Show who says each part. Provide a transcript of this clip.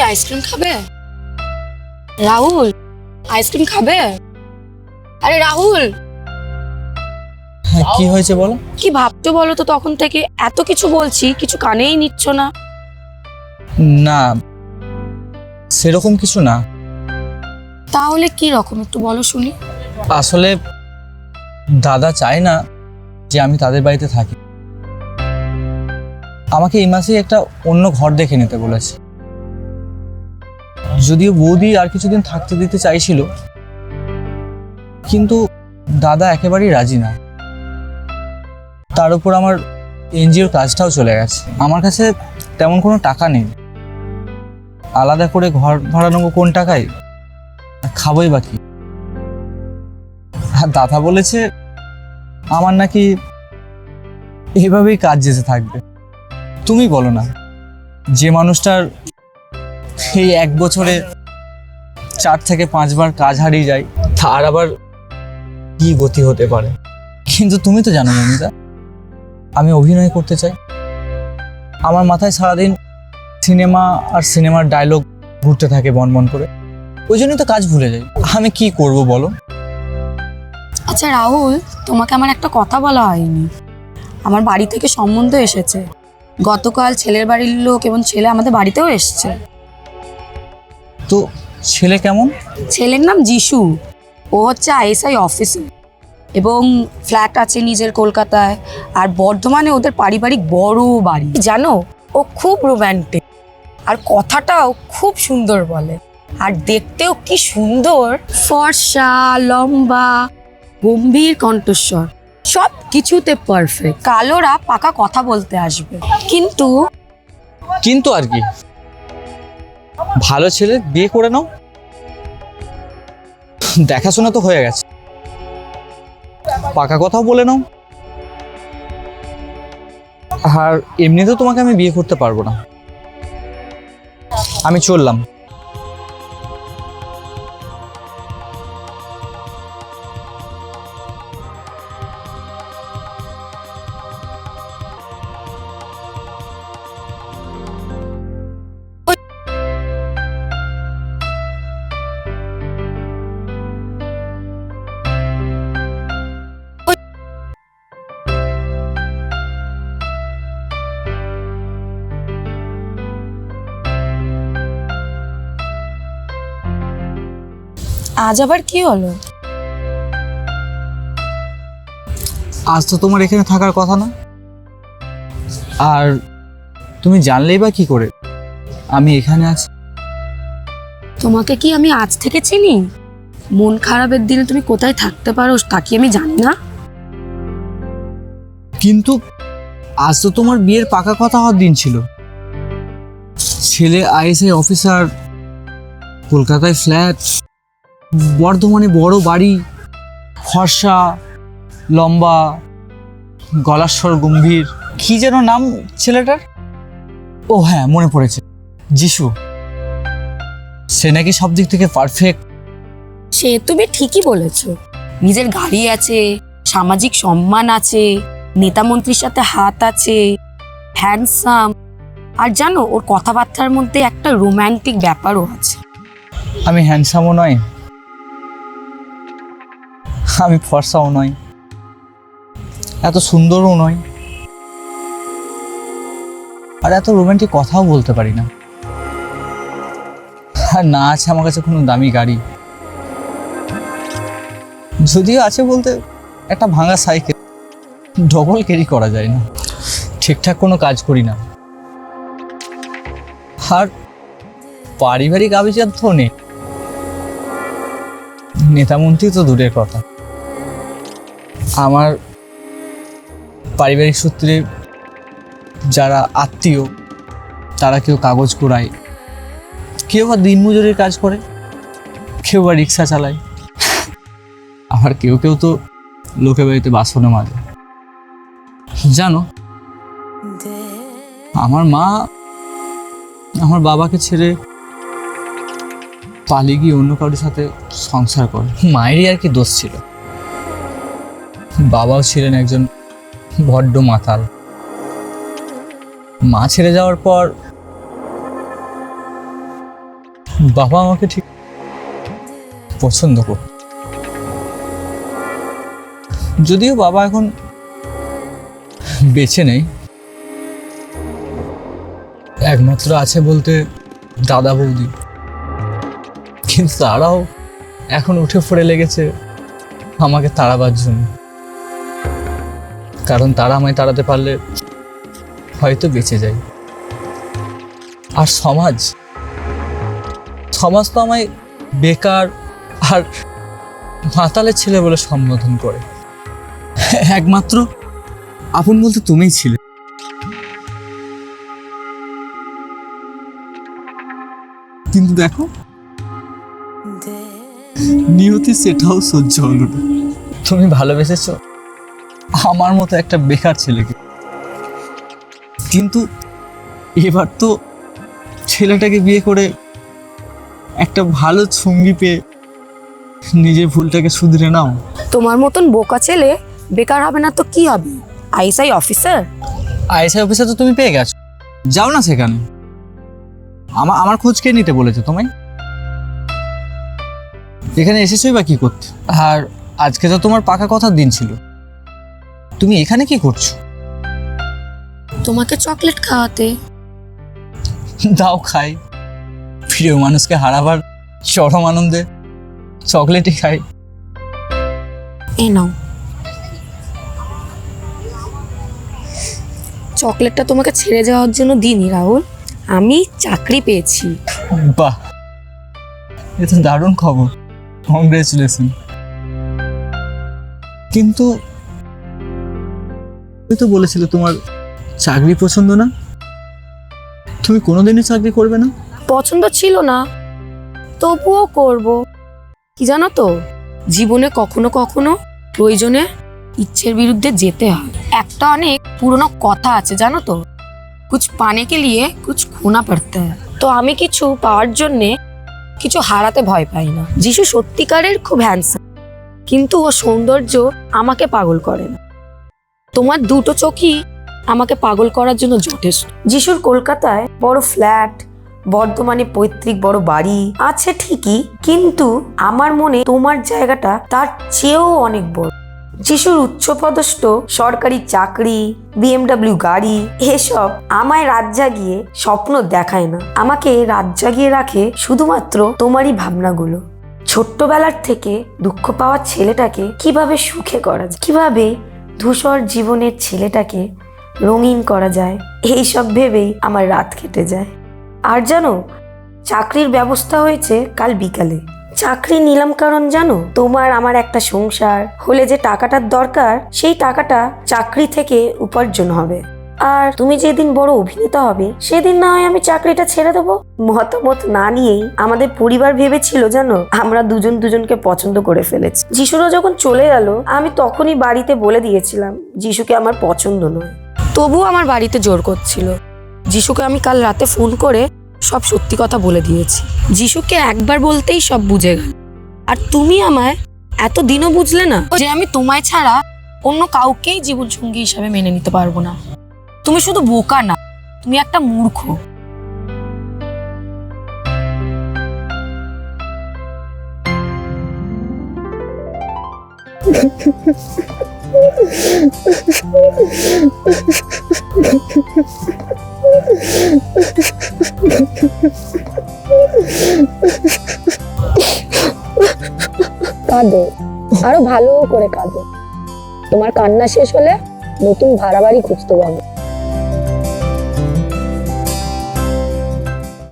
Speaker 1: Ice cream খাবে? Rahul, ice cream খাবে? আরে রাহুল,
Speaker 2: হ্যাঁ, কি হয়েছে বলো?
Speaker 1: কি ভাবছো বলো তো? তখন থেকে এত কিছু বলছি, কিছু কানেই নিচ্ছ না।
Speaker 2: না, সেরকম কিছু না।
Speaker 1: তাহলে কি রকম একটু বলো শুনি।
Speaker 2: আসলে দাদা চায় না যে আমি তাদের বাড়িতে থাকি। আমাকে এই মাসেই একটা অন্য ঘর দেখে নিতে বলেছে। যদিও বৌদি আর কিছুদিন থাকতে দিতে চাইছিল, কিন্তু দাদা একেবারেই রাজি না। তার উপর আমার এনজিওর কাজটাও চলে গেছে। আমার কাছে তেমন কোনো টাকা নেই। আলাদা করে ঘর ভাড়া নেবো কোন টাকায়? খাবোই বাকি। আর দাদা বলেছে আমার নাকি এভাবেই কাজ যেতে থাকবে। তুমি বলো না, যে মানুষটার এই 1 বছরে 4 থেকে 5 বার কাজ হারিয়ে যায়, তার আবার কি গতি হতে পারে? কিন্তু তুমি তো জানো মমিতা, আমি অভিনয় করতে চাই। আমার মাথায় সারাদিন সিনেমা আর সিনেমার ডায়লগ ঘুরতে থাকে বনবন করে। ওই জন্যই তো কাজ ভুলে যাই। আমি কি করব বলো?
Speaker 1: আচ্ছা রাহুল, তোমাকে আমার একটা কথা বলা হয়নি। আমার বাড়ি থেকে সম্বন্ধ এসেছে। গতকাল ছেলের বাড়ির লোক এবং ছেলে আমাদের বাড়িতেও এসছে।
Speaker 2: তো ছেলে কেমন?
Speaker 1: ছেলের নাম যিশু। ও হচ্ছে আইএসআই অফিসার এবং ফ্ল্যাট আছে নিজের কলকাতায়। আর বর্ধমানে ওদের পারিবারিক বড় বাড়ি। জানো, ও খুব রোম্যান্টিক আর কথাটাও খুব সুন্দর বলে। আর দেখতেও কি সুন্দর, ফর্সা, লম্বা, গম্ভীর কণ্ঠস্বর, সব কিছুতে পারফেক্ট। কালোরা পাকা কথা বলতে আসবে।
Speaker 2: কিন্তু আর কি, ভালো ছেলে বিয়ে করে নাও। দেখাশোনা তো হয়ে গেছে, পাকা কথাও বলে নাও। আর এমনিতেও তোমাকে আমি বিয়ে করতে পারবো না। আমি চললাম।
Speaker 1: আজ আবার কি হলো?
Speaker 2: আজ তো তোমার এখানে থাকার কথা না। আর তুমি জানলেই বা কি করে আমি এখানে আছি?
Speaker 1: তোমাকে কি আমি আজ থেকে চিনি? মন খারাপের দিনে তুমি কোথায় থাকতে পারো তা কি আমি জানি না?
Speaker 2: কিন্তু আজ তো তোমার বিয়ের পাকা কথা হওয়ার দিন ছিল। ছেলে আইএসআই অফিসার, কলকাতায় ফ্ল্যাট, বর্ধমানে বড় বাড়ি, ফর্সা, লম্বা, গলার স্বর গম্ভীর। কি যেন নাম ছেলেটার? ও হ্যাঁ, মনে পড়েছে, যিশু। সে নাকি সব দিক থেকে পারফেক্ট।
Speaker 1: সে তুমি ঠিকই বলেছ। নিজের গাড়ি আছে, সামাজিক সম্মান আছে, নেতা মন্ত্রীর সাথে হাত আছে, হ্যান্ডসাম। আর জানো, ওর কথাবার্তার মধ্যে একটা রোম্যান্টিক ব্যাপারও আছে।
Speaker 2: আমি হ্যান্ডসামও নয়, আমি ফর্সাও নয়, এত সুন্দরও নয়, আর এত রোমান্টিক কথাও বলতে পারি না। আর না আছে আমার কাছে কোনো দামি গাড়ি। যদিও আছে বলতে একটা ভাঙা সাইকেল, ডবল ক্যারি করা যায় না। ঠিকঠাক কোনো কাজ করি না। আর পারিবারিক আভিজাত্য নেই। নেতামন্ত্রী তো দূরের কথা, আমার পারিবারিক সূত্রে যারা আত্মীয় তারা কেউ কাগজ কুড়ায়, কেউ বা দিনমজুরির কাজ করে, কেউ বা রিক্সা চালায়, আবার কেউ কেউ তো লোকের বাড়িতে বাসনে মাজে। জানো, আমার মা আমার বাবাকে ছেড়ে পালিয়ে গিয়ে অন্য কারোর সাথে সংসার করে। মায়েরই আর কি দোষ ছিল। বাবাও ছিলেন একজন বড্ড মাতাল। মা ছেড়ে যাওয়ার পর বাবা আমাকে ঠিক পছন্দ করে, যদিও বাবা এখন বেঁচে নেই। একমাত্র আছে বলতে দাদা বৌদি, কিন্তু তারাও এখন উঠে পড়ে লেগেছে আমাকে তাড়াবার জন্য, কারণ তারা আমায় তাড়াতে পারলে হয়তো বেঁচে যাই। আর সমাজ তো আমায় বেকার আর মাতালের ছেলে বলে সম্বোধন করে। একমাত্র আপন বলতে তুমিই ছিলে। কিন্তু দেখো, নিয়তি সেটাও সহ্য হলো না। তুমি ভালোবেসেছো আমার মতো একটা বেকার ছেলেকে, কিন্তু এবার তো ছেলেটাকে বিয়ে করে একটা ভালো সঙ্গী পেয়ে নিজের ভুলটাকে শুধরে নাও।
Speaker 1: তোমার মতন বোকা ছেলে বেকার হবে না তো কি হবে? ISI officer.
Speaker 2: আইএসআই অফিসে তো তুমি পেয়ে গেছো, যাও না সেখানে। আমার খোঁজ কে নিতে বলেছে তোমায়? এখানে এসেছোই বা কি করতে? আর আজকে তো তোমার পাকা কথার দিন ছিল, তুমি এখানে কি করছো?
Speaker 1: তোমাকে চকলেট খাওয়াতে।
Speaker 2: দাও খাই, প্রিয় মানুষকে হারাবার চরম আনন্দে চকলেটই খাই।
Speaker 1: এই নাও, চকলেটটা তোমাকে ছেড়ে যাওয়ার জন্য দিইনি রাহুল, আমি চাকরি পেয়েছি।
Speaker 2: বাহ, এ তো দারুণ খবর, কংগ্রেচুলেশন। কিন্তু তুমি তো বলেছিলে তোমার চাকরি পছন্দ না, তুমি কোনোদিনই চাকরি করবে না।
Speaker 1: পছন্দ ছিল না, তবুও করব। কি জানো তো, জীবনে কখনো কখনো প্রয়োজনে ইচ্ছের বিরুদ্ধে যেতে হয়। একটা অনেক পুরনো কথা আছে জানো তো, কুছ পানে কে লিয়ে কুছ খোনা পড়তা হ্যায়। তো আমি কিছু পাওয়ার জন্যে কিছু হারাতে ভয় পাই না। যিশু সত্যিকারের খুব হ্যান্ডসাম, কিন্তু ও সৌন্দর্য আমাকে পাগল করে না। তোমার দুটো চোখই আমাকে পাগল করার জন্য যথেষ্ট। যিশুর কলকাতায় বড় ফ্ল্যাট, বর্ধমানে পৈতৃক বড় বাড়ি আছে ঠিকই, কিন্তু আমার মনে তোমার জায়গাটা তার চেয়েও অনেক বড়। যিশুর উচ্চপদস্থ সরকারি চাকরি, BMW গাড়ি, এসব আমায় রাত জাগিয়ে স্বপ্ন দেখায় না। আমাকে রাত জাগিয়ে রাখে শুধুমাত্র তোমারই ভাবনাগুলো। ছোট্টবেলার থেকে দুঃখ পাওয়ার ছেলেটাকে কিভাবে সুখে করা যায়, কিভাবে ধূসর জীবনের ছেলেটাকে রঙিন করা যায়, এইসব ভেবেই আমার রাত কেটে যায়। আর জানো, চাকরির ব্যবস্থা হয়েছে কাল বিকালে। চাকরি নিলাম কারণ জানো, তোমার আমার একটা সংসার হলে যে টাকাটার দরকার, সেই টাকাটা চাকরি থেকে উপার্জন হবে। আর তুমি যেদিন বড় অভিনেতা হবে, সেদিন না হয় আমি চাকরিটা ছেড়ে দেবো। মতামত না নিয়েই আমাদের পরিবার ভেবেছিল জানো, আমরা দুজন দুজনকে পছন্দ করে ফেলেছি। যিশুরা যখন চলে গেল, আমি তখনই বাড়িতে বলে দিয়েছিলাম যিশুকে আমার পছন্দ নয়। তবুও আমার বাড়িতে জোর করছিল। যিশুকে আমি কাল রাতে ফোন করে সব সত্যি কথা বলে দিয়েছি। যিশুকে একবার বলতেই সব বুঝে গেল। আর তুমি আমায় এতদিনও বুঝলে না যে আমি তোমায় ছাড়া অন্য কাউকেই জীবনসঙ্গী হিসাবে মেনে নিতে পারবো না। তুমি শুধু বোকা না, তুমি একটা মূর্খ।
Speaker 3: কাঁদো, আরো ভালো করে কাঁদো। তোমার কান্না শেষ হলে নতুন ভাড়া বাড়ি খুঁজতে পারবে।